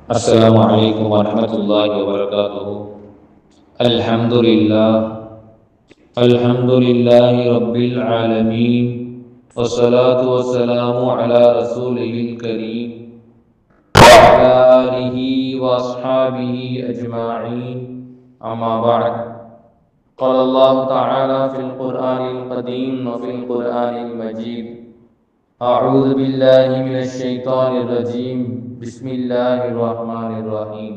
السلام عليكم ورحمة الله وبركاته. الحمد لله رب العالمين، والصلاة والسلام على رسوله الكريم وعلى آله وأصحابه أجمعين، أما بعد. قال الله تعالى في القرآن القديم وفي القرآن المجيد: أعوذ بالله من الشيطان الرجيم، بسم الله الرحمن الرحيم.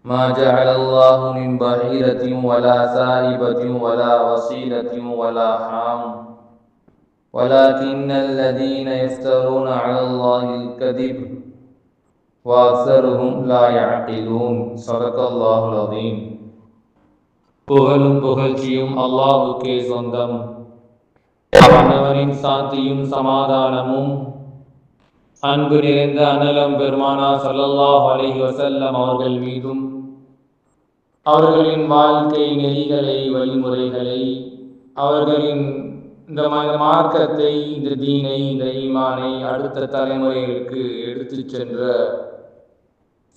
ما جعل الله من بحيرة ولا سائبة ولا وصيلة ولا حام، ولكن الذين يفترون على الله الكذب وأكثرهم لا يعقلون. صدق الله العظيم. புகழும் புகழ்ச்சியும் அல்லாஹ்வுக்கே சொந்தம். அவனவரின் சாந்தியும் சமாதானமும் அன்பு நிறைந்த அனலம் பெருமானா ஸல்லல்லாஹு அலைஹி வஸல்லம் அவர்கள் மீதும், அவர்களின் வாழ்க்கை நெறிகளை, வழிமுறைகளை, அவர்களின் இந்த மார்க்கத்தை, இந்த தீனை, இந்த ஈமானை அடுத்த தலைமுறைகளுக்கு எடுத்து சென்ற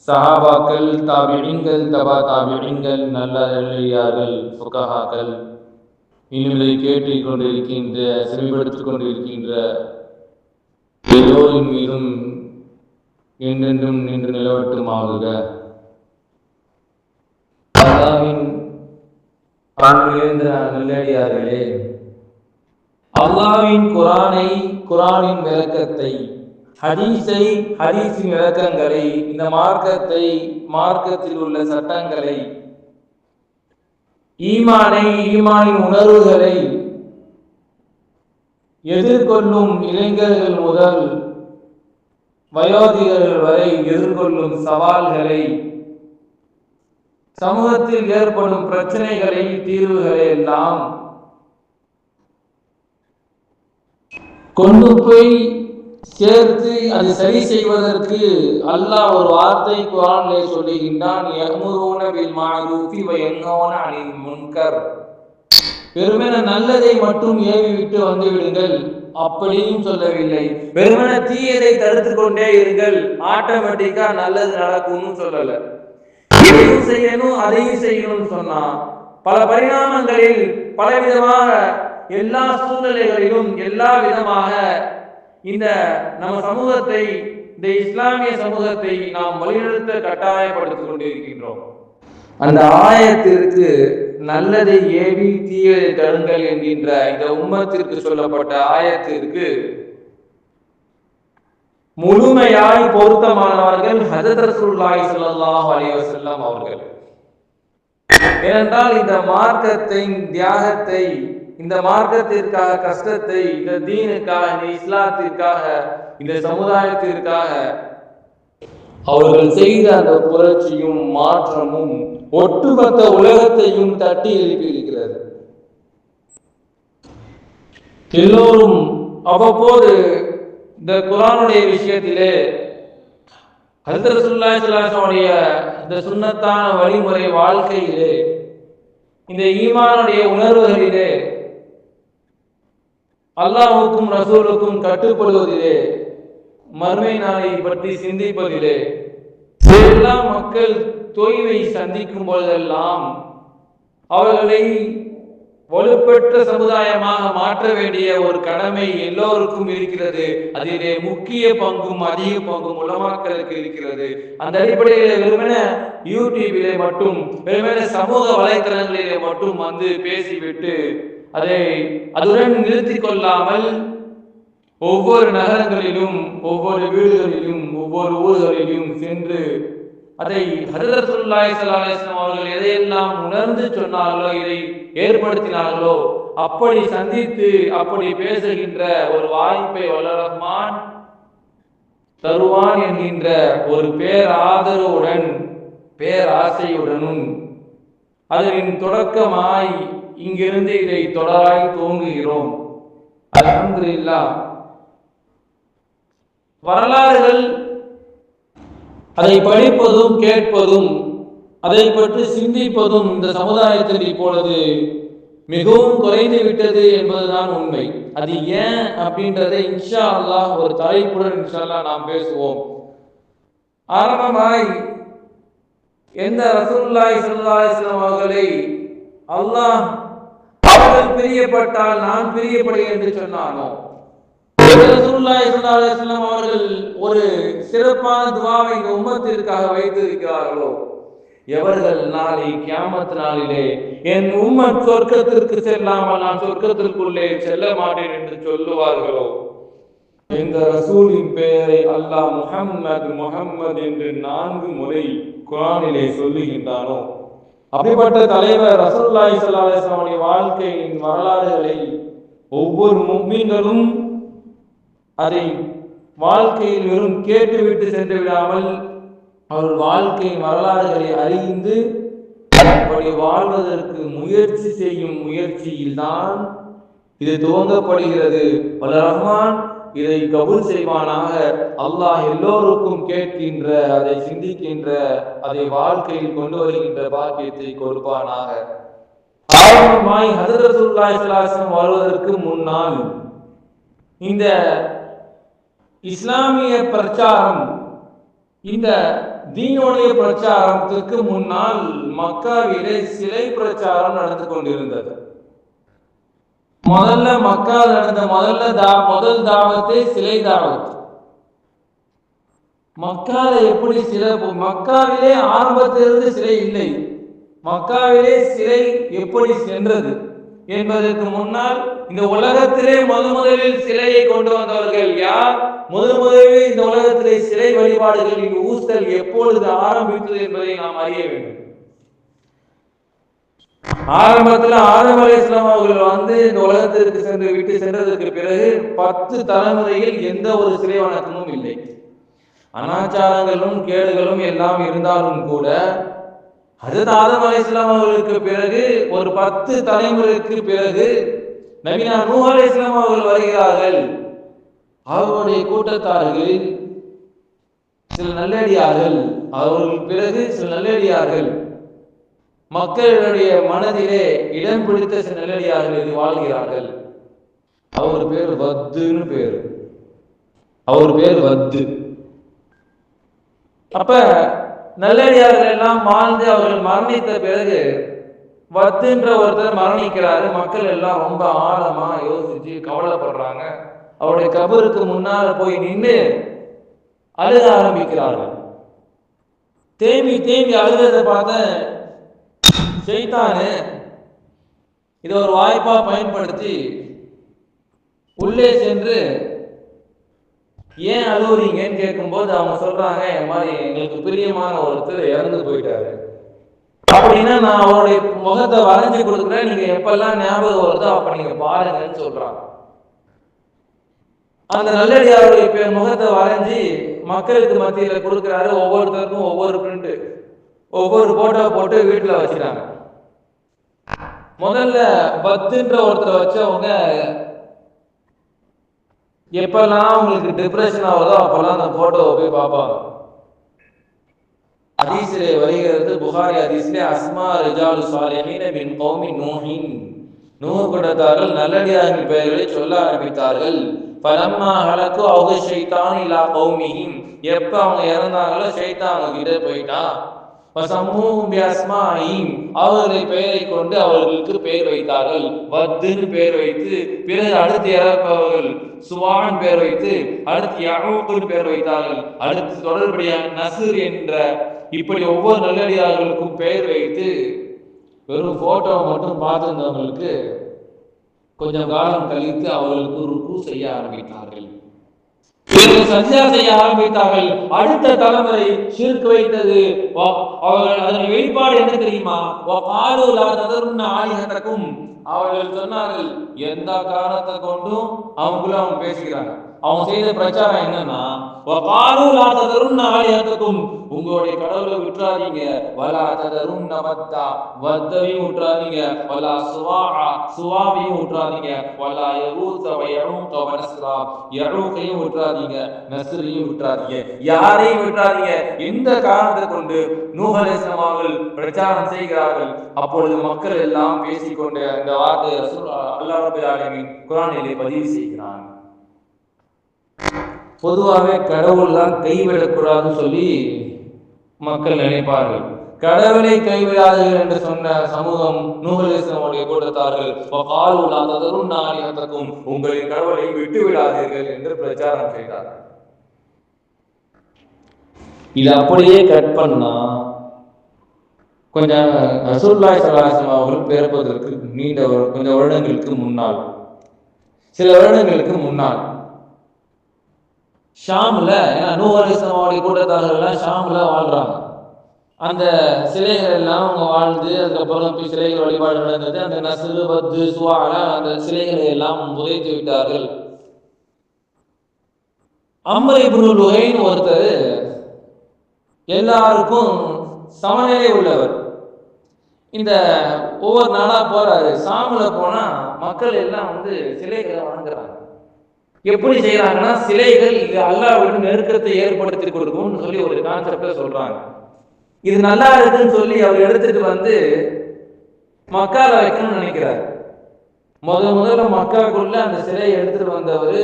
சஹாபாக்கள், தாபிஈன்கள், தபா தாபிஈன்கள், நல்லடியார்கள், ஃபுகஹாக்கள், இன்னும் இதை கேட்டுக் கொண்டிருக்கின்ற, செவிப்படுத்திக் கொண்டிருக்கின்ற எல்லோரின் மீதும் என்றென்றும் நின்று நிலவட்டுமாகுக. அல்லாஹ்வின் நல்லடியார்களே, அல்லாஹ்வின் குர்ஆனின் விளக்கத்தை, ஹதீஸை, ஹதீஸின் விளக்கங்களை, இந்த மார்க்கத்தை, மார்க்கத்தில் உள்ள சட்டங்களை, ஈமானை, ஈமானின் உணர்வுகளை எதிர்கொள்ளும் இளைஞர்கள் முதல் வயோதிகர்கள் வரை எதிர்கொள்ளும் சவால்களை, சமூகத்தில் ஏற்படும் பிரச்சனைகளை, தீர்வுகளை எல்லாம் கொண்டு போய் சேர்த்து அதை சரி செய்வதற்கு அல்லாஹ் ஒரு வார்த்தை குர்ஆனிலே சொல்லுகின்றான்: யஅமுருன பில் மஅரூஃபி வ யன்ஹவுன அனில் முன்கர். வெறுமன நல்லதை மட்டும் ஏவி விட்டு வந்து விடுங்கள் அப்படியும் சொல்லவில்லை. வெறுமன தீயதை தடுத்து கொண்டே இருங்கள், ஆட்டோமேட்டிக்கா நல்லது நடக்கும்னு சொல்லல. இதையும் செய்யணும், அதையும் செய்யணும்னு சொன்னா பல பரிணாமங்களில், பலவிதமாக, எல்லா சூழ்நிலைகளிலும், எல்லா விதமாக இந்த நம்ம சமூகத்தை, இந்த இஸ்லாமிய சமூகத்தை நாம் வழிநடத்த கட்டாயப்படுத்திக் கொண்டிருக்கின்றோம். அந்த ஆயத்திற்கு நல்லதை ஏவி தீயதை தடுங்கள் என்கின்ற இந்த உம்மத்திற்கு சொல்லப்பட்ட ஆயத்திற்கு முழுமையாய் பொருத்தமானவர்கள் ஹஜ்ரத் ரசூலுல்லாஹி ஸல்லல்லாஹு அலைஹி வஸல்லம் அவர்கள். ஏனென்றால் இந்த மார்க்கத்தின் தியாகத்தை, இந்த மார்க்கத்திற்காக கஷ்டத்தை, இந்த தீனுக்காக, இந்த இஸ்லாத்திற்காக, இந்த சமுதாயத்திற்காக அவர்கள் செய்த அந்த புரட்சியும் மாற்றமும் ஒட்டுமொத்த உலகத்தையும் தட்டி எழுப்பியிருக்கிறது. எல்லோரும் அவ்வப்போது இந்த குர்ஆனுடைய விஷயத்திலே, ஹஜ்ரத் ரசூலுல்லாஹி ஸல்லல்லாஹு அலைஹி வஸல்லம் இந்த சுன்னத்தான வழிமுறை வாழ்க்கையிலே, இந்த ஈமானுடைய உணர்வுகளிலே, அல்லாஹ்வுக்கும் ரசூலுக்கும் கட்டுப்படுவதிலே, மறுமை நாளை பற்றி சிந்திப்பதிலே, எல்லா மக்கள் தொய்வை சந்திக்கும் பொழுதெல்லாம் அவர்களை வலுப்பெற்ற சமுதாயமாக மாற்ற வேண்டிய ஒரு கடமை எல்லோருக்கும் இருக்கிறது. அதிலே முக்கிய பங்கும் அதிக பங்கும் உலமாக்களுக்கு இருக்கிறது. அந்த அடிப்படையில் வெறுமன யூடியூபிலே மட்டும், வெறுமன சமூக வலைத்தளங்களிலே மட்டும் வந்து பேசிவிட்டு அதை அதுடன் நிறுத்திக் கொள்ளாமல், ஒவ்வொரு நகரங்களிலும், ஒவ்வொரு வீடுகளிலும், ஒவ்வொரு ஊர்களிலும் சென்று அதை ஹஜ்ரத் ரசூலுல்லாஹி ஸல்லல்லாஹு அலைஹி வஸல்லம் அவர்கள் எதையெல்லாம் உணர்ந்து சொன்னார்களோ, இதை ஏற்படுத்தினார்களோ, அப்படி சந்தித்து அப்படி பேசுகின்ற ஒரு வாய்ப்பை வல்லர் ரஹ்மான் தருவான் என்கின்ற ஒரு பேராதரவுடன், பேராசையுடனும் அதனின் தொடக்கமாய் இங்கிருந்து இதை தொடராய் துவங்குகிறோம். அல்ஹம்துலில்லாஹ். வரலாறுகள், அதை படிப்பதும் கேட்பதும், அதை பற்றி சிந்திப்பதும் இந்த சமுதாயத்தில் இப்பொழுது மிகவும் குறைந்து விட்டது என்பதுதான் உண்மை. அது ஏன் அப்படின்றதை இன்ஷா அல்லாஹ் ஒரு தலைப்புடன் இன்ஷா அல்லாஹ் நாம் பேசுவோம். ஆரம்பமாய் எந்த ரசூலுல்லாஹி ஸல்லல்லாஹு அலைஹி வஸல்லம் அவர்களை அல்லாஹ் அவர்கள் பிரியப்பட்டால் நான் பிரியப்படுகிறேன் என்று சொன்னானோ, ரசூலுல்லாஹி ஸல்லல்லாஹு அலைஹி வஸல்லம் அவர்கள் ஒரு சிறப்பான துஆவை இந்த உம்மத்திற்காக வைத்திருக்கிறார்களோ, எவர்கள் நாளை கியாமத் நாளிலே என் உம்மத் சொர்க்கத்திற்கு செல்லாமல் நான் சொர்க்கத்திற்குள்ளே செல்ல மாட்டேன் என்று சொல்லுவார்களோ, இந்த ரசூலின் பெயரை அல்லாஹ் முஹம்மது என்று 4 முறை குர்ஆனிலே சொல்லுகின்றானோ, அப்படிப்பட்ட தலைவர் ரசூலுல்லாஹி ஸல்லல்லாஹு அலைஹி வஸல்லம் வாழ்க்கையின் வரலாறுகளை ஒவ்வொரு முஃமின்களும் அதை வாழ்க்கையில் வெறும் கேட்டுவிட்டு சென்று விடாமல் அவர் வாழ்க்கையின் வரலாறுகளை அறிந்து அப்படி வாழ்வதற்கு முயற்சி செய்யும் முயற்சியில்தான் இது துவங்கப்படுகிறது. வல்ல ரஹ்மான் இதை கபூல் செய்வானாக. அல்லாஹ் எல்லோருக்கும் கேட்கின்ற, அதை சிந்திக்கின்ற, அதை வாழ்க்கையில் கொண்டு வருகின்ற பாக்கியத்தை கொடுப்பானாக. ஆரம்பமாய் ஹஜ்ரத் ரசூலுல்லாஹி ஸல்லல்லாஹு அலைஹி வஸல்லம் வருவதற்கு முன்னால் இந்த இஸ்லாமிய பிரச்சாரம், இந்த தீனுடைய பிரச்சாரத்திற்கு முன்னால் மக்காவிலே சிலை பிரச்சாரம் நடந்து கொண்டிருந்தது. முதல்ல மக்காவில் நடந்த முதல் தாவத்தே சிலை தாவத். மக்கால எப்படி சிலை? மக்காவிலே ஆரம்பத்திலிருந்து சிலை இல்லை. மக்காவிலே சிலை எப்படி சென்றது என்பதற்கு முன்னால் இந்த உலகத்திலே முதலில் சிலையை கொண்டு வந்தவர்கள் யார்? முதலில் இந்த உலகத்திலே சிலை வழிபாடுகளின் ஊசல் எப்பொழுது ஆரம்பித்தது என்பதை நாம் அறிய வேண்டும். ஆரம்பத்தில் ஆதம் அலைஹிஸ்ஸலாம் அவர்கள் இந்த உலகத்திற்கு சென்றதற்கு பிறகு 10 தலைமுறையில் எந்த ஒரு சிலை வணக்கமும் இல்லை. அனாச்சாரங்களும் கேடுகளும் எல்லாம் இருந்தாலும் கூட ஹஜ்ரத் ஆதம் அலைஹிஸ்ஸலாம் அவர்களுக்கு பிறகு ஒரு 10 தலைமுறைக்கு பிறகு நபினா நூஹ் அலைஹிஸ்ஸலாம் அவர்கள் வருகிறார்கள். அவருடைய கூட்டத்தார்களில் சில நல்லடியார்கள், அவர்கள் பிறகு சில நல்லடியார்கள், மக்களுடைய மனதிலே இடம் பிடித்த சில நல்லடியார்கள் இது வாழ்கிறார்கள். அவர் பேர் வத்துன்னு பேர். அவர் பேர் வத்து. அப்ப நல்லடியார்கள் எல்லாம் வாழ்ந்து அவர்கள் மரணித்த பிறகு வத்துன்ற ஒருத்தர் மரணிக்கிறாரு. மக்கள் எல்லாம் ரொம்ப ஆழமா யோசிச்சு கவலைப்படுறாங்க. அவருடைய கபருக்கு முன்னால போய் நின்று அழுக ஆரம்பிக்கிறார்கள். தேம்பி தேம்பி அழுகிறத பார்த்த ஷைத்தானு இதை ஒரு வாய்ப்பா பயன்படுத்தி உள்ளே சென்று ஏன் அழுவுறீங்கன்னு கேட்கும்போது அவங்க சொல்றாங்க, என் மாதிரி எங்களுக்கு பிரியமான ஒருத்தர் இறந்து போயிட்டாரு, அப்படின்னா நான் அவருடைய முகத்தை வரைஞ்சு கொடுக்குறேன், நீங்க எப்பெல்லாம் ஞாபகம் வருதோ அப்ப நீங்க பாருங்கன்னு சொல்றாங்க. அந்த நல்லடியாருடைய முகத்தை வரைஞ்சி மக்களுக்கு மத்தியில கொடுக்குறாரு. ஒவ்வொருத்தருக்கும் ஒவ்வொரு பிரிண்ட், ஒவ்வொரு போட்டோ போட்டு வீட்டுல வச்சுட்டாங்க. முதல்ல பத்துன்ற ஒருத்தரை வச்சவங்க எப்பெல்லாம் உங்களுக்கு டிப்ரெஷன் ஆகுதோ அப்பெல்லாம் அந்த போட்டோவை போய் பார்ப்பாங்க. ஹதீஸிலே வருகிறது, புகாரி ஹதீஸிலே, அஸ்மா ரிஜாலு ஸாலிஹீன மின் கௌமி நூஹின், நூஹ் கூட்டத்தார்கள் நல்லடியார்கள் பெயர்களை சொல்ல ஆரம்பித்தார்கள். ஃபலம்மா ஹலகு அவுக ஷைத்தான் இலா கௌமிஹிம், எப்ப அவங்க இறந்தாங்களோ ஷைத்தான் அவங்க கிட்ட போயிட்டான். ஃபஸம்மூஹும் பிஅஸ்மாஇஹிம், அவர்களை பெயரை கொண்டு அவர்களுக்கு பெயர் வைத்தார்கள். வத்துன்னு பெயர் வைத்து, பிறகு அடுத்து இறப்பவர்கள் சுவான் பெயர் வைத்து, அடுத்து யஊக்குன்னு பெயர் வைத்தார்கள். அடுத்து தொடர்படியாக நஸ்ர் என்ற, இப்படி ஒவ்வொரு நல்லடியார்களுக்கும் பெயர் வைத்து வெறும் போட்டோவை மட்டும் பார்த்திருந்தவங்களுக்கு கொஞ்சம் காலம் கழித்து அவர்களுக்கு ருக்கு செய்ய ஆரம்பித்தார்கள், சஜ்ஜா செய்ய ஆரம்பித்தார்கள். அடுத்த தலைமுறை ஷிர்க் வைத்தது. அவர்கள் அதன் வெளிப்பாடு என்ன தெரியுமா? வகாலு லா ததருன்ன ஆலிஹதக்கும், அவர்கள் சொன்னார்கள், எந்த காரணத்தை கொண்டும் அவங்களும் அவங்க பேசிக்கிறாங்க. அவங்க செய்த பிரச்சாரம் என்னன்னா, வகாலு லா ததருன்ன ஆலிஹதக்கும், உங்களுடைய கடவுளை விட்டுறாதீங்க, வலா ததருன்ன வத்தா, வத்தையும் விட்டுறாதீங்க, வலா சுவாஆ, சுவாவையும் விட்டுறாதீங்க, வலா யகூஸ வ யஊக வ நஸ்ரா, யஊகையும் விட்டுறாதீங்க, நஸ்ரையும் விட்டுறாதீங்க, யாரையும் விட்டுறாதீங்க. எந்த காரணத்தை கொண்டு நூஹ் அலைஹிஸ்ஸலாம் அவர்கள் பிரச்சாரம் செய்கிறார்கள். அப்பொழுது மக்கள் எல்லாம் பேசிக்கொண்டு இந்த வார்த்தை அல்லாஹ் ரப்பல் ஆலமீன் குர்ஆனிலே பதிவு செய்கிறான். பொதுவாகவே கடவுள் தான் கைவிடக்கூடாதுன்னு சொல்லி மக்கள் நினைப்பார்கள். கடவுளை கைவிடாதீர்கள் என்று சொன்ன சமூகம் நூஹ் அலைஹிஸ்ஸலாமுடைய கூட்டத்தார்கள் உங்களின் கடவுளை விட்டு விடாதீர்கள் என்று பிரச்சாரம் செய்தார்கள். இது அப்படியே கட் பண்ணா கொஞ்சம் ரசூலுல்லாஹி ஸல்லல்லாஹு அலைஹி வஸல்லம் அவர்கள் பிறப்பதற்கு நீண்ட கொஞ்சம் வருடங்களுக்கு முன்னால், சில வருடங்களுக்கு முன்னால் ஷாம்ல, நூஹ் அலைஹிஸ்ஸலாமுடைய கூட்டத்தார்கள் ஷாம்ல வாழ்றாங்க. அந்த சிலைகள் எல்லாம் அவங்க வாழ்ந்து அதுக்கப்புறம் சிலைகள் வழிபாடு நடந்தது. அந்த நஸ்ரு பத்து சுவால அந்த சிலைகளை எல்லாம் புதைத்து விட்டார்கள். அம்ர் இப்னு லுஹைன் ஒருத்தர் எல்லாருக்கும் சமநிலை உள்ளவர். இந்த ஒவ்வொரு நாளா போறாரு. ஷாம்ல போனா மக்கள் எல்லாம் சிலைகளை வணங்குறாங்க. எப்படி செய்யறாங்கன்னா, சிலைகள் இது அல்லாஹ்வுடன் நெருக்கத்தை ஏற்படுத்தி கொடுக்கும்னு சொல்லி ஒரு கான்செப்ட சொல்றாங்க. இது நல்லா இருக்குன்னு சொல்லி அவர் எடுத்துட்டு மக்கால வைக்கணும்னு நினைக்கிறார். முதல்ல மக்காக்குள்ள அந்த சிலையை எடுத்துட்டு வந்தவர்,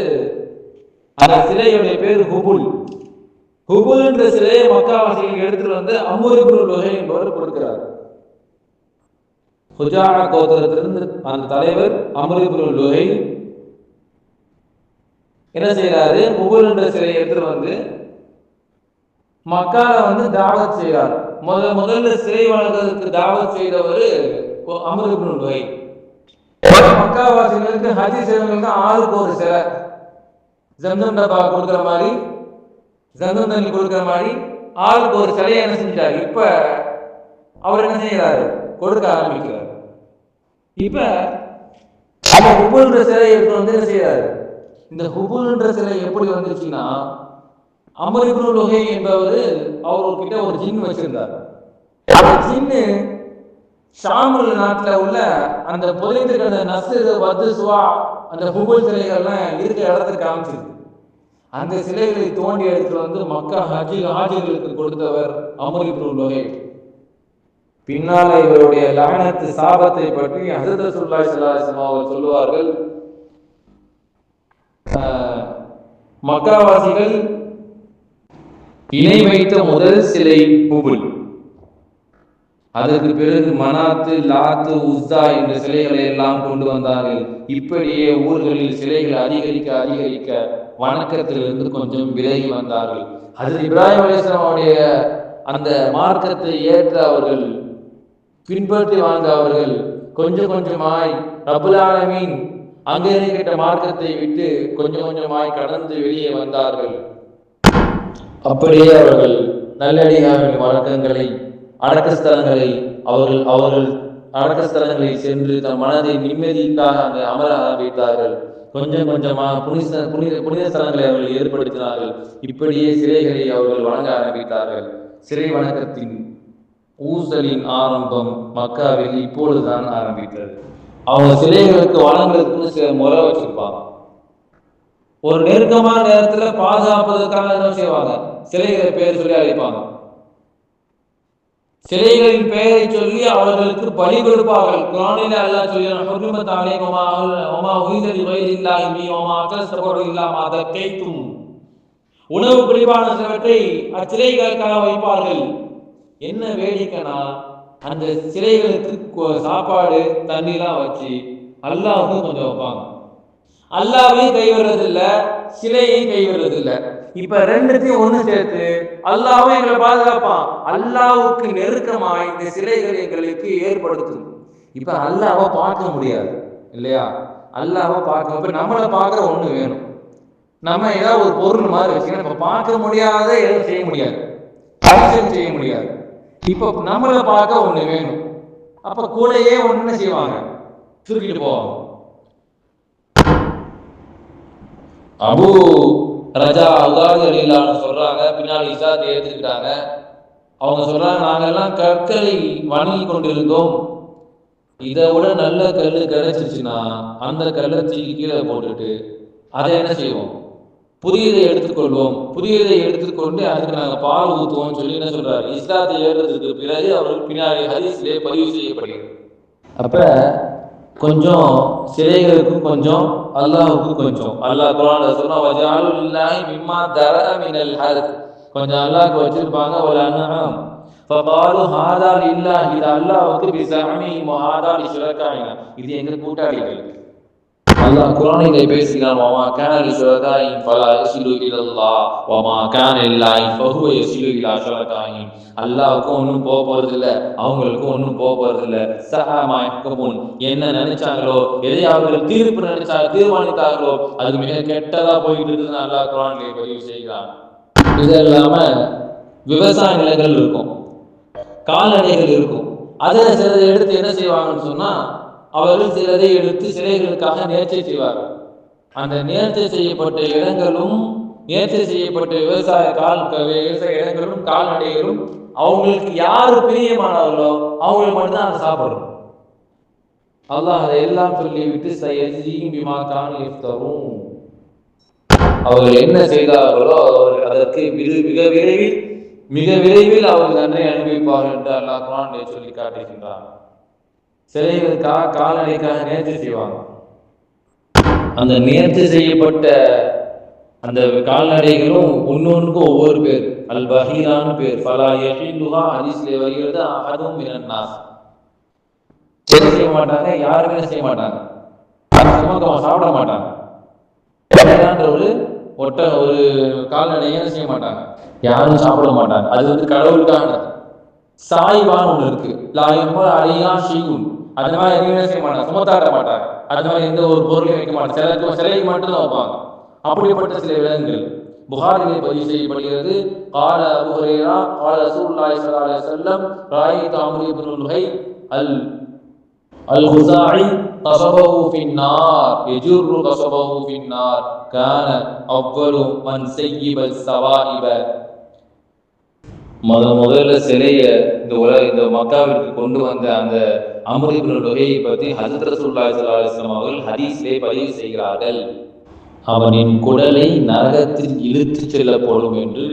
அந்த சிலையுடைய பேர் ஹுபுல். ஹுபுல்ன்ற சிலையை மக்காவாசிகளுக்கு எடுத்துட்டு அம்ர் இப்னு லுஹைன் என்பவர் கொடுக்கிறார். ஹுஜானா கோத்திரத்திலிருந்து அந்த தலைவர் அம்ர் இப்னு லுஹைன் என்ன செய்யறாரு, ஹுபுல்ன்ற சிலையை எடுத்துட்டு மக்கால தாவத் செய்கிறார். முதல்ல சிலை வளர்க்கறதுக்கு தாவத் செய்தவர் அம்ர் இப்னு லுஹைன். மக்காவாசிகளுக்கு ஹஜ் செய்வங்களுக்கு ஆளுக்கு ஒரு சிலை, ஜம்சம் டப்பா கொடுக்குற மாதிரி, ஜம்சம் தண்ணி கொடுக்குற மாதிரி ஆளுக்கு ஒரு சிலையை என்ன செஞ்சாரு. இப்ப அவர் என்ன செய்யறாரு, கொடுக்க ஆரம்பிக்கிறார். இப்ப அந்த ஹுபுல்ன்ற சிலை எடுத்து என்ன செய்யறாரு. இந்த ஹுபுல்ன்ற சிலை எப்படி வந்துருச்சுன்னா, அம்ர் இப்னு லுஹைன் என்பவர் அவர்கிட்ட ஒரு ஜின் வச்சிருந்தார். அந்த ஜின்னு ஷாமுல் நாட்டில் உள்ள அந்த புதைந்திருக்கிற நஸ்ரு வத்து சுவா அந்த ஹுபுல் சிலைகள்லாம் இருக்கிற இடத்துக்கு காமிச்சிருக்கு. அந்த சிலைகளை தோண்டி எடுத்து மக்கா ஹாஜிகளுக்கு கொடுத்தவர் அம்ர் இப்னு லுஹைன். பின்னால இவருடைய லஅனத்து சாபத்தை பற்றி ஹஜ்ரத் ரசூலுல்லாஹி ஸல்லல்லாஹு அலைஹி வஸல்லம் அவர்கள் சொல்லுவார்கள், மக்காவாசிகள் இணை வைத்த முதல் சிலை ஹுபுல். அதற்கு பிறகு மனாத்து, லாத்து, உஸ்ஸா என்ற சிலைகளை எல்லாம் கொண்டு வந்தார்கள். இப்படியே ஊர்களில் சிலைகள் அதிகரிக்க அதிகரிக்க வணக்கத்திலிருந்து கொஞ்சம் விலகி வந்தார்கள். ஹஜ்ரத் இப்ராஹிம் அலைஹிஸ்ஸலாமுடைய அந்த மார்க்கத்தை ஏற்ற அவர்கள், பின்பற்றி வாழ்ந்த அவர்கள் கொஞ்சம் கொஞ்சமாய் ரப்புல் ஆலமீன் அங்கே இருக்கின்ற மார்க்கத்தை விட்டு கொஞ்சம் கொஞ்சமாய் கடந்து வெளியே வந்தார்கள். அப்படியே அவர்கள் நல்லடியாரின் வழக்கங்களை, அடக்கஸ்தலங்களை அவர்கள் அடக்கஸ்தலங்களில் சென்று தன் மனதை நிம்மதிக்காக அங்கு அமர ஆரம்பித்தார்கள். கொஞ்சம் கொஞ்சமாக புனித ஸ்தலங்களை அவர்கள் ஏற்படுத்தினார்கள். இப்படியே சிலைகளை அவர்கள் வணங்க ஆரம்பித்தார்கள். சிலை வணக்கத்தின் ஊசலின் ஆரம்பம் மக்காவில் இப்பொழுதுதான் ஆரம்பித்தது. அவங்க சிலைகளுக்கு வணங்குறதுக்குன்னு சில முறை வச்சிருப்பாங்க. ஒரு நெருக்கமான நேரத்துல பாதுகாப்பதற்காக என்ன செய்வாங்க, சிலைகளை பெயர் சொல்லி அழைப்பாங்க. சிலைகளின் பெயரை சொல்லி அவர்களுக்கு பலி கொடுப்பார்கள். குர்ஆனில் அல்லாஹ் சொல்கிறான், ஹுர்ரிமத் அலைக்கும் வமா உஹில்ல லிகைரில்லாஹி பிஹி வமா அக்லஸ்தபரு இல்லா மா தக்கைத்தும். உணவு குடிபான சிலவற்றை அச்சிலைகளுக்காக வைப்பார்கள். என்ன வேடிக்கைனா, அந்த சிலைகளுக்கு சாப்பாடு தண்ணிலாம் வச்சு அல்லாஹ்வுக்கு கொஞ்சம் வைப்பாங்க. அல்லாஹ்வையும் கைவிடுறதில்ல, சிலையையும் கைவிடுறதில்ல. இப்ப ரெண்டுத்தையும் ஒண்ணு சேர்த்து அல்லாஹ்வும் எங்களை பாதுகாப்பான், அல்லாஹ்வுக்கு நெருக்கமாய் இந்த சிலைகள் எங்களுக்கு ஏற்படுத்தும். இப்ப அல்லாஹ்வை பார்க்க முடியாது இல்லையா? அல்லாஹ்வை பார்க்க, இப்ப நம்மளை பார்க்க ஒண்ணு வேணும். நம்ம ஏதாவது ஒரு பொருள் மாதிரி வச்சுக்கணும். இப்ப பார்க்க முடியாத எதுவும் செய்ய முடியாது, செய்ய முடியாது. இப்ப நம்மளை பார்க்க ஒண்ணு வேணும். அப்ப கூடையே ஒண்ணு செய்வாங்க, சுருக்கிட்டு போவாங்க. அபு ரஜா அல்லாஹ் சொல்றாங்க, பின்னாடி இஸ்லாத்தை ஏற்றுக்கிட்டாங்க. அவங்க சொல்றாங்க, நாங்கெல்லாம் கற்களை வணங்கி கொண்டிருந்தோம், இதை விட நல்ல கல் கிடைச்சிச்சுன்னா அந்த கல்லை தூக்கி கீழே போட்டுட்டு அதை என்ன செய்வோம், புதியதை எடுத்துக்கொள்வோம். புதியதை எடுத்துக்கொண்டு அதுக்கு நாங்கள் பால் ஊற்றுவோம் சொல்லி என்ன சொல்றாரு. இஸ்லாத்தை ஏறுறதுக்கு பிறகு அவர்கள் பின்னாடி ஹதீஸிலே பதிவு செய்யப்படுகிறது. அப்ப கொஞ்சம் சிலைகளுக்கும் கொஞ்சம் அல்லாஹ்வுக்கும் கொஞ்சம். அல்லாஹ் குர்ஆன்ல சொல்றான் வஜஅலு லில்லாஹி மிம்மா தரஅ மினல் ஹர்த். கொஞ்சம் அல்லாஹ்க்கு வச்சிருப்பாங்க வல் அன்ஆம். ஃபகாலு ஹாதா லில்லாஹி, இது அல்லாஹ்வுக்கு பிஸஅமிஹிம் வ ஹாதா லிஷுரகாஇனா, இது எங்க கூட்டாளிகளுக்கு. அல்லாஹ் குர்ஆனிலே பேசுகிறான் வமா கான லிஷுரகாஇஹிம் ஃபலா யஸிலு இலல்லாஹ் வமா கான லில்லாஹி ஃபஹுவ யஸிலு இலா ஷுரகாஇஹிம். அல்லாஹ்வுக்கும் ஒன்றும் போக போறதில்ல, அவங்களுக்கும் ஒன்றும் போக போறதில்ல. சஹாமா யஹ்குமூன், என்ன நினைச்சாங்களோ, எதை அவர்கள் தீர்மானித்தார்களோ அது மிக கெட்டதா போயிட்டு இருக்குன்னு அல்லாஹ் குர்ஆனிலே பதிவு செய்கிறான். இது இல்லாம விவசாய நிலங்கள் இருக்கும், கால்நடைகள் இருக்கும். அதில் சிலதை எடுத்து என்ன செய்வாங்கன்னு சொன்னா, அவர்கள் சிலதை எடுத்து சிலைகளுக்காக நேர்ச்சை செய்வார்கள். அந்த நேர்ச்சை செய்யப்பட்ட இடங்களும் நேர்ச்சை செய்யப்பட்ட விவசாய இடங்களும் கால்நடைகளும் அவங்களுக்கு யாரு பிரியமானவர்களோ அவங்களுக்கு மட்டும்தான் அதை சாப்பிடணும். அல்லாஹ் அதை எல்லாம் சொல்லிவிட்டு அவர்கள் என்ன செய்தார்களோ அதற்கு மிக விரைவில் அவர்கள் நன்மை அனுபவிப்பார்கள் என்று அல்லாஹ் குர்ஆனிலே சொல்லி காட்டுகின்றான். சிலைகளுக்காக கால்நடைக்காக நேர்ச்சி செய்வாங்க. அந்த நேர்ச்சி செய்யப்பட்ட அந்த கால்நடைகளும் ஒன்னொன்றுக்கும் ஒவ்வொரு பேர், அல் பஹீரான்னு பேர். ஃபலா யஹில்லுஹா, ஹதீஸ்ல வருகிறது, அஹதும் மினன் நாஸ். செய்ய மாட்டாங்க, யாருமே செய்ய மாட்டாங்க, சாப்பிட மாட்டாங்க. ஒரு கால்நடையை செய்ய மாட்டாங்க, யாரும் சாப்பிட மாட்டாங்க. அது வந்து கடவுளுக்கானது. சாய்வான் ஒன்று இருக்கு, அழியா ஷீகும், அந்த மாதிரி எதுவுமே செய்ய மாட்டாங்க, சுமத்தாட்ட மாட்டாங்க, அந்த மாதிரி எந்த ஒரு பொருளையும் வைக்க மாட்டாங்க, சிலைக்கு மட்டும்தான் வைப்பாங்க. அப்படிப்பட்ட சில விலங்குகள் புகாரிலே பதிவு செய்யப்படுகிறது. قال أبو هريرة قال رسول الله صلى الله عليه وسلم رأيت عمرو بن لحي الخزاعي قصبه في النار يجر قصبه في النار كان أول من سيب السوائب. முதல்ல சிலைய இந்த மக்காவிற்கு கொண்டு வந்த அந்த அம்ர் இப்னு லுஹையை பற்றி ஹஜ்ரத் ரசூலுல்லாஹி ஸல்லல்லாஹு அலைஹி வஸல்லம் அவர்கள் ஹதீஸிலே பதிவு செய்கிறார்கள். அவனின் குடலை நரகத்தில் இழுத்து செல்லப்படும் என்று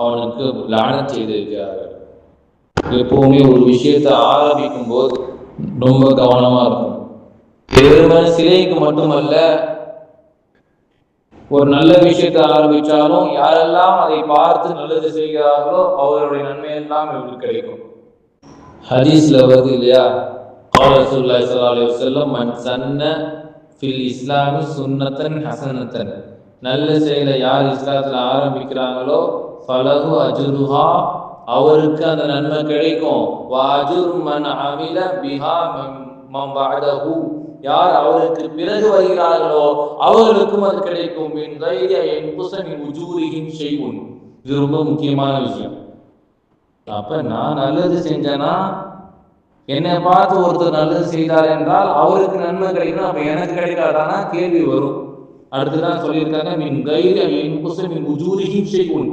அவனுக்கு லானத் செய்திருக்கிறார்கள். எப்பவுமே ஒரு விஷயத்தை ஆரம்பிக்கும் போது ரொம்ப கவனமா இருக்கும். வெறுமனே சிலைக்கு மட்டுமல்ல, ஒரு நல்ல விஷயத்தை ஆரம்பிச்சாலும் யாரெல்லாம் அதை பார்த்து நல்லது செய்கிறார்களோ அவர்களுடைய நன்மை எல்லாம் இவருக்கு கிடைக்கும். ஹதீஸ்ல வருது இல்லையா, ரசூலுல்லாஹி ஸல்லல்லாஹு அலைஹி வஸல்லம் மன் சன்ன ஃபில் இஸ்லாமி சுன்னத்தன் ஹஸனத்தன், நல்ல செயலை யார் இஸ்லாத்துல ஆரம்பிக்கிறாங்களோ ஃபலஹு அஜ்ருஹா, அவருக்கு அந்த நன்மை கிடைக்கும். வ அஜ்ரு மன் அமில பிஹா மன் பஅதஹு, யார் அவருக்கு பிறகு வருகிறார்களோ அவர்களுக்கும் அது கிடைக்கும். இது ரொம்ப முக்கியமான விஷயம். அப்ப நான் நல்லது செஞ்சேன்னா, என்னை பார்த்து ஒருத்தர் நல்லது செய்தார் என்றால் அவருக்கு நன்மை கிடைக்கணும், அப்ப எனக்கு கிடைக்காதானா கேள்வி வரும். அடுத்துதான் சொல்லியிருக்காங்க மின் கைரி மின் உஜூரிஹிம் ஷைஉன்,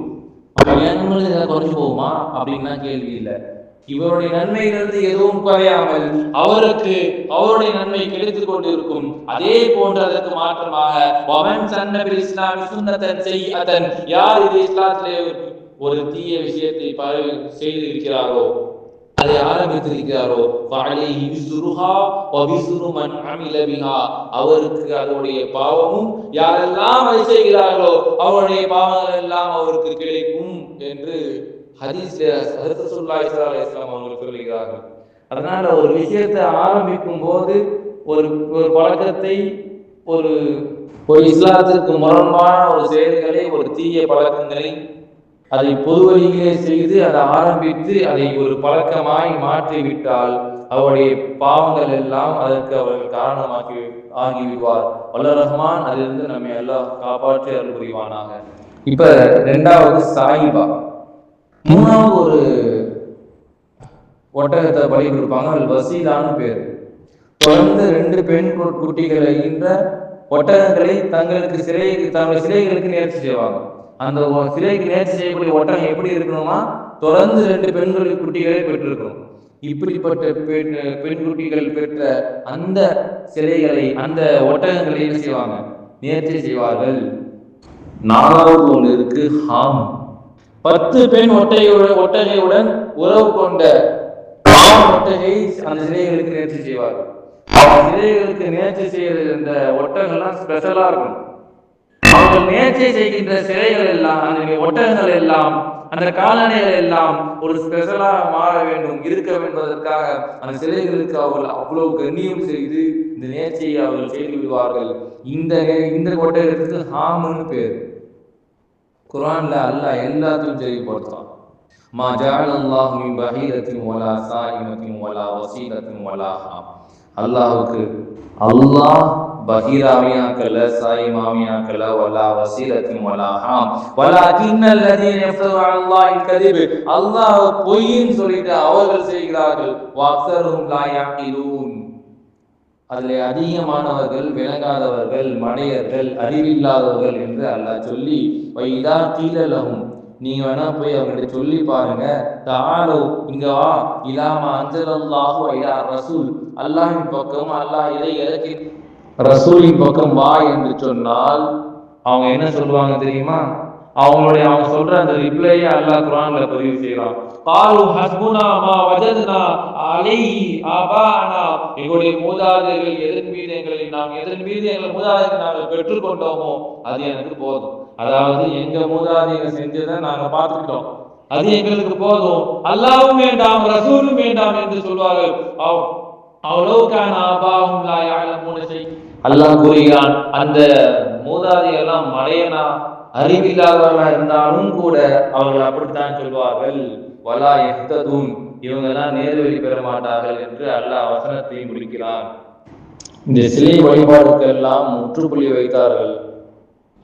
அப்ப என் நன்மை குறைஞ்சு போகுமா அப்படின்னா கேள்வி இல்லை. இவருடைய நன்மையிலிருந்து எதுவும் குறையாமல் அவருக்கு அவருடைய நன்மை கிடைத்துக் கொண்டிருக்கும். அதே போன்று அதற்கு மாற்றமாக யார் இது இஸ்லாத்திலே ஒரு தீய விஷயத்தை செய்து இருக்கிறாரோ, அதை ஆரம்பித்திருக்கிறாரோ, அவருக்கு அதனுடைய பாவமும், யாரெல்லாம் அதை செய்கிறார்களோ அவருடைய பாவங்கள் எல்லாம் அவருக்கு கிடைக்கும் என்று ஹதீஸ்ல ஹஜ்ரத் ரசூலுல்லாஹி ஸல்லல்லாஹு அலைஹி வஸல்லம் அவர்கள் சொல்கிறார்கள். அதனால ஒரு விஷயத்தை ஆரம்பிக்கும் போது ஒரு பழக்கத்தை, ஒரு இஸ்லாத்திற்கு முரண்பான ஒரு செயல்களை, ஒரு தீய பழக்கங்களை அதை பொது வழியிலே செய்து அதை ஆரம்பித்து அதை ஒரு பழக்கமாய் மாற்றிவிட்டால் அவருடைய பாவங்கள் எல்லாம் அதற்கு அவர்கள் காரணமாக்கி ஆகிவிடுவார். வல்ல ரஹ்மான் அதிலிருந்து நம்மை எல்லாம் காப்பாற்றி அருள் புரிவானாக. இப்ப ரெண்டாவது சாயிபா. மூணாவது ஒரு ஒட்டகத்தை பலி கொடுப்பாங்க, அது வசீலான்னு பேர். தொடர்ந்து 2 பெண் குட்டிகளை ஈன்ற ஒட்டகங்களை தங்களுடைய சிலைகளுக்கு நேர்ச்சி செய்வாங்க. அந்த சிலைக்கு நேர்ச்சி செய்யக்கூடிய ஒட்டகம் எப்படி இருக்கணுமா, தொடர்ந்து 2 பெண்கள் குட்டிகளை பெற்றிருக்கணும். இப்படிப்பட்ட பெண் குட்டிகள் பெற்ற அந்த சிலைகளை, அந்த ஒட்டகங்களை என்ன செய்வாங்க, நேர்ச்சி செய்வார்கள். 4வது ஒன்று இருக்கு, ஹாம். 10 பெண் ஒட்டகையுடன் உறவு கொண்ட ஒட்டகை அந்த சிலைகளுக்கு நேர்ச்சி செய்வார்கள். அவங்க சிலைகளுக்கு நேர்ச்சி செய்யற இந்த ஒட்டகங்கள்லாம் ஸ்பெஷலா இருக்கும். அவர்கள் நேர்ச்சி செய்கின்ற சிலைகள் எல்லாம், அந்த ஒட்டகங்கள் எல்லாம், அந்த கால்நடைகள் எல்லாம் ஒரு ஸ்பெஷலா மாற வேண்டும், இருக்க என்பதற்காக அந்த சிலைகளுக்கு அவர்கள் அவ்வளவு கண்ணியம் செய்து இந்த நேர்ச்சியை அவர்கள் செய்து விடுவார்கள். இந்த ஒட்டகத்துக்கு ஹாமுன்னு பேர். குர்ஆன்ல அல்லாஹ் எல்லாத்தையும் தெளிவுபடுத்துறான். மா ஜஅலல்லாஹு மின் பஹீரத்தின் வலா சாயிமத்தின் வலா வசீலத்தின் வலா ஹாம். அல்லாஹ்வுக்கு அல்லாஹ் பஹீராமியாக்கல, சாயிமாமியாக்கல, வலா வசீலத்தின் வலா ஹாம் வலாகின்னல் லதீன யஃப்தரு அலல்லாஹில் கதிப். அல்லாஹ் பொய்ன்னு சொல்லிட்டு அவர்கள் செய்கிறார்கள். வஅக்ஸருஹும் லா யஅகிலூன். அதில் அதிகமானவர்கள் விளங்காதவர்கள், மடையர்கள், அறிவில்லாதவர்கள் என்று அல்லாஹ் சொல்லி, வைதா கீழலகும், நீங்க வேணா போய் அவங்ககிட்ட சொல்லி பாருங்க, தாலோ இங்க வா, இலாமா அன்ஸலல்லாஹு இலா ரசூல், அல்லாஹ்வின் பக்கம், அல்லாஹ் இதை இறக்கி ரசூலின் பக்கம் வா என்று சொன்னால் அவங்க என்ன சொல்லுவாங்க தெரியுமா? அவங்க சொல்ற அந்த ரிப்ளையை அல்லாஹ் குர்ஆன்ல பதிவு செய்யறான். காலு ஹஸ்புனா மா வஜத்னா அலைஹி ஆபானா. எங்களுடைய மூதாதையர்கள் எதன் மீது எங்கள் மூதாதையர்கள் நாங்கள் பெற்றுக்கொண்டோமோ அது எனக்கு போதும். அதாவது எங்க மூதாதையர்கள் செஞ்சதை நாங்க பார்த்துக்கிட்டோம், அது எங்களுக்கு போதும், அல்லாஹ்வும் வேண்டாம் ரசூலும் வேண்டாம் என்று சொல்வார்கள். அவ்வளவுக்கான ஆபாவும் லா யஅலமூன ஷை. அல்லாஹ் கூறுகிறான், அந்த மூதாதையெல்லாம் மடையனா அறிவில்லாதவர்களா இருந்தாலும் கூட அவர்கள் அப்படித்தான் சொல்வார்கள். வலா யஹ்ததூன், இவங்கெல்லாம் நேர்வழி பெற மாட்டார்கள் என்று அல்லாஹ் வசனத்தை முடிக்கிறான். இந்த சிலை வழிபாடுக்கு எல்லாம் முற்றுப்புள்ளி வைத்தார்கள்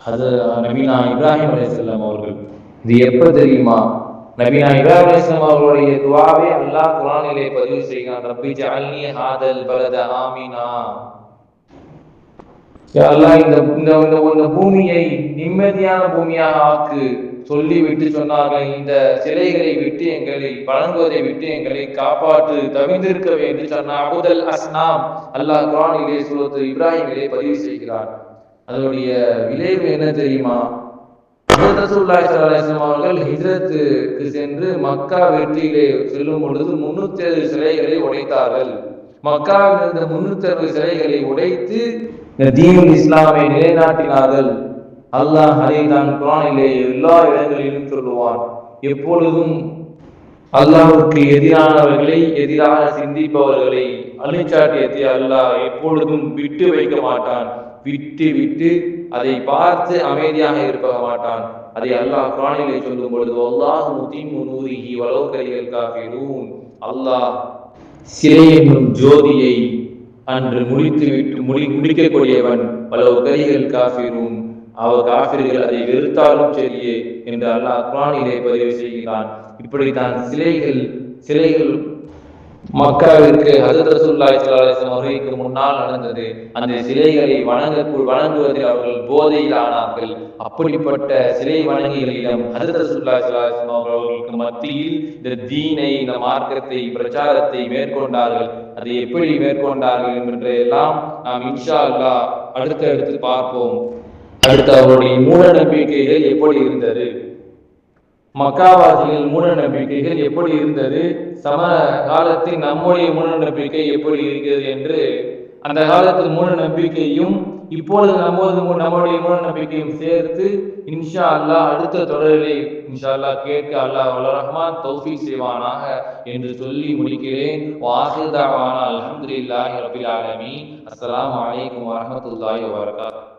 அது நபினா இப்ராஹிம் அலைஹிஸ்ஸலாம் அவர்கள். இது எப்ப தெரியுமா? நபினா இப்ராஹிம் அலைஹிஸ்ஸலாம் அவர்களுடைய துஆவை அல்லாஹ் குர்ஆனிலே பதிவு செய்கிறான். ரப்பி ஜஅல்னி ஹாதல் பலத ஆமினா. அல்லாஹ் இந்த பூமியை நிம்மதியான பூமியாக ஆக்கு சொல்லிவிட்டு சொன்னார்கள், இந்த சிலைகளை விட்டு எங்களை வழங்குவதை விட்டு எங்களை காப்பாற்று, தவிர்த்திருக்க வேண்டும் சொன்ன அபுதல் அஸ்னாம் அல்லாஹ் குர்ஆனிலே சூரத்து இப்ராஹிமிலே பதிவு செய்கிறார். அதனுடைய விளைவு என்ன தெரியுமா? ரசூலுல்லாஹி ஸல்லல்லாஹு அலைஹி வஸல்லம் அவர்கள் ஹிஜ்ரத்துக்கு சென்று மக்கா வெற்றியிலே செல்லும் பொழுது 307 சிலைகளை உடைத்தார்கள். மக்காவில் இருந்த 307 சிலைகளை உடைத்து தீனுல் இஸ்லாமை நிலைநாட்டினார்கள். அல்லாஹ் அதை தான் குர்ஆனிலே எல்லா இடங்களிலும் சொல்லுவான். எப்பொழுதும் அல்லாஹ்வுக்கு எதிரானவர்களை, எதிராக சிந்திப்பவர்களை அழிச்சாட்டியத்தை அல்லாஹ் எப்பொழுதும் விட்டு வைக்க மாட்டான். விட்டு அதை பார்த்து அமைதியாக இருக்க மாட்டான். அதை அல்லாஹ் குர்ஆனிலே சொல்லும் பொழுது, வல்லாஹு முத்திம்மு நூரிஹி வலவ் கரிஹல் காஃபிரூன். அல்லாஹ் சிலை என்னும் ஜோதியை அன்று முடிக்கக்கூடியவன். வலவ் கரிஹல் காஃபிரூன், அவர் காஃபிர்கள் அதை வெறுத்தாலும் சரியே என்று அல்லாஹ் குர்ஆனிலே பதிவு செய்கிறான். இப்படித்தான் சிலைகள் மக்காவிற்கு ஹஜ்ரத் ரசூலுல்லாஹி ஸல்லல்லாஹு அலைஹி வஸல்லம் அவர்களுக்கு முன்னால் நடந்தது. அந்த சிலைகளை வணங்குவதில் அவர்கள் போதையில் ஆனார்கள். அப்படிப்பட்ட சிலை வணங்கிகளிடம் ஹஜ்ரத் ரசூலுல்லாஹி ஸல்லல்லாஹு அலைஹி வஸல்லம் அவர்களுக்கு மத்தியில் இந்த தீனை, இந்த மார்க்கத்தை, பிரச்சாரத்தை மேற்கொண்டார்கள். அதை எப்படி மேற்கொண்டார்கள் என்றெல்லாம் நாம் இன்ஷா அல்லாஹ் அடுத்து பார்ப்போம். அடுத்து அவருடைய மூட நம்பிக்கைகள் எப்படி இருந்தது, மக்காவாசிகள் மூட நம்பிக்கைகள் எப்படி இருந்தது, சம காலத்தில் நம்முடைய மூட நம்பிக்கை எப்படி இருக்கிறது என்று அந்த காலத்தில் மூட நம்பிக்கையும் இப்பொழுது நம்முடைய மூட நம்பிக்கையும் சேர்த்து இன்ஷா அல்லாஹ் அடுத்த தொடரிலே இன்ஷா அல்லாஹ் கேட்க அல்லாஹ் வல்ல ரஹ்மான் தௌஃபீக் செய்வானாக என்று சொல்லி முடிக்கிறேன். வாஹிர் தஅவானா அல்ஹம்துலில்லாஹி ரப்பில் ஆலமீன். அஸ்ஸலாமு அலைக்கும் வரஹ்மத்துல்லாஹி வபரகாத்துஹு.